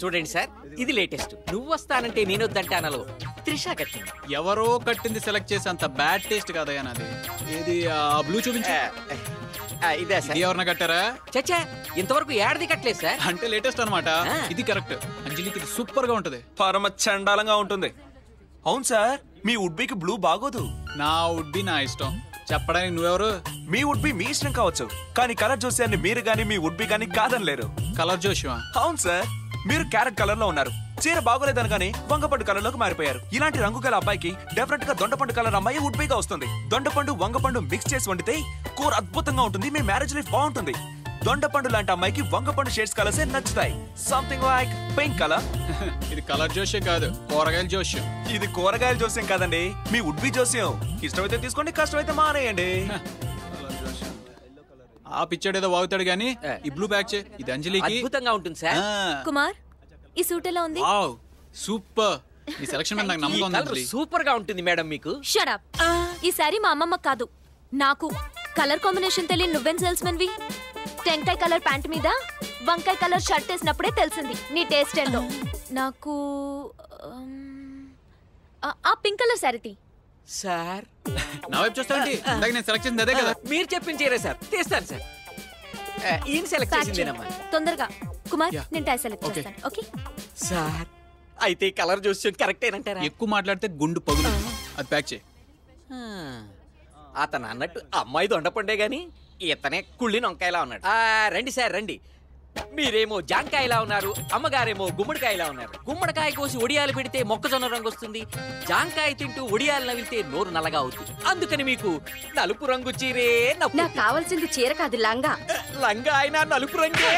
చూడండి సార్, ఇది లేటెస్ట్. నువ్వు వస్తానంటే నేను వద్దంటానలో త్రిష కట్టింది. ఎవరో కట్టింది సెలెక్ట్ చేసి అంత బ్యాడ్ టేస్ట్ కాదయ్యా నాది. ఏది బ్లూ చూపించు. ఇదే సార్. ఎవరన్నా కట్టారా? చచ్చా, ఇంతవరకు ఏడాది కట్టలేదు సార్. అంటే లేటెస్ట్ అనమాట. ఇది కరెక్ట్. అంజలికి ఇది సూపర్ గా ఉంటది. పరమ చండాలంగా ఉంటుంది. అవును సార్, మీ వుడ్బీకి బ్లూ బాగోదు. నా వుడ్బీ నా ఇష్టం. చెప్పడానికి నువ్వెవరు? మీ వుడ్బీ మీ ఇష్టం కావచ్చు, కానీ కలర్ జోస్యాన్ని మీరు గానీ మీ వుడ్బీ గానీ కాదనలేరు. కలర్ జోషివా? అవును సార్, మీరు క్యారెట్ కలర్ లో ఉన్నారు. చీర బాగోలేదనగానే వంగపండు కలర్ లోకి మారిపోయారు. ఇలాంటి రంగు గల అబ్బాయికి డెఫినెట్ గా దొండపండు కలర్ అమ్మాయి వుడ్బీగా వస్తుంది. దొండపండు వంగపండు మిక్స్ చేసి వండితే కూర అద్భుతంగా ఉంటుంది. మీ మ్యారేజ్ లైఫ్ బాగుంటుంది. దొండపండు లాంటి అమ్మాయికి వంగపండు షేడ్స్ కలర్స్ నచ్చుతాయి. Something like pink colour. ఇది కలర్ జోష్యం కాదు, కూరగాయల జోష్యం. ఇది కూరగాయల జోస్యం కాదండి, మీ వుడ్బీ జోస్యం. ఇష్టమైతే తీసుకోండి, కష్టమైతే మానేయండి. ఆ పిచ్చాడు ఏదో వాగుతాడు గానీ ఈ బ్లూ ప్యాక్ చే. ఇది అంజలికి అద్భుతంగా ఉంటుంది సార్. కుమార్, ఈ సూట్ ఎలా ఉంది? Wow super. ఈ సెలక్షన్ మీద నాకు నమ్మకం ఉంది అంజలి. సూపర్ గా ఉంటుంది మేడం మీకు. Shut up. ఈ సారీ మా అమ్మమ్మ కాదు, నాకు. కలర్ కాంబినేషన్ తెలియని నువ్వెన్ సేల్స్మెన్ వి. టెంకాయ కలర్ ప్యాంట్ మీద వంకాయ కలర్ షర్ట్ వేసినప్పుడే తెలిసింది నీ టేస్ట్ ఏంటో. నాకు ఆ పింక్ కలర్ సారీ సార్. నా వైపు చూస్తానండి. ఇందాక నేను సెలెక్ట్ చేసింది అదే కదా. మీరు చెప్పించేరే సార్, తీస్తాను సార్. ఈయన సెలెక్ట్ చేసిందేనమ్మా. తొందరగా. కుమార్, నేను టై సెలెక్ట్ చేస్తాను. ఓకే సార్, అయితే కలర్ చూసి కరెక్టేనంటారా? ఎక్కువ మాట్లాడితే గుండు పగులు. అది ప్యాక్ చేయి. అతను అన్నట్టు అమ్మాయి దొండపండే గాని ఇతనే కుళ్ళిన వంకాయలా ఉన్నాడు. రండి సార్ రండి. మీరేమో జాంకాయలా ఉన్నారు, అమ్మగారేమో గుమ్మడికాయలా ఉన్నారు. గుమ్మడికాయ కోసి ఒడియాలు పెడితే మొక్కజొన్న రంగు వస్తుంది. జాంకాయ తింటూ ఒడియాలు నవిలితే నోరు నల్లగా అవుతుంది. అందుకని మీకు నలుపు రంగు చీరే. నాకు కావాల్సింది చీర కాదు, లంగా. లంగా అయినా నలుపు రంగే.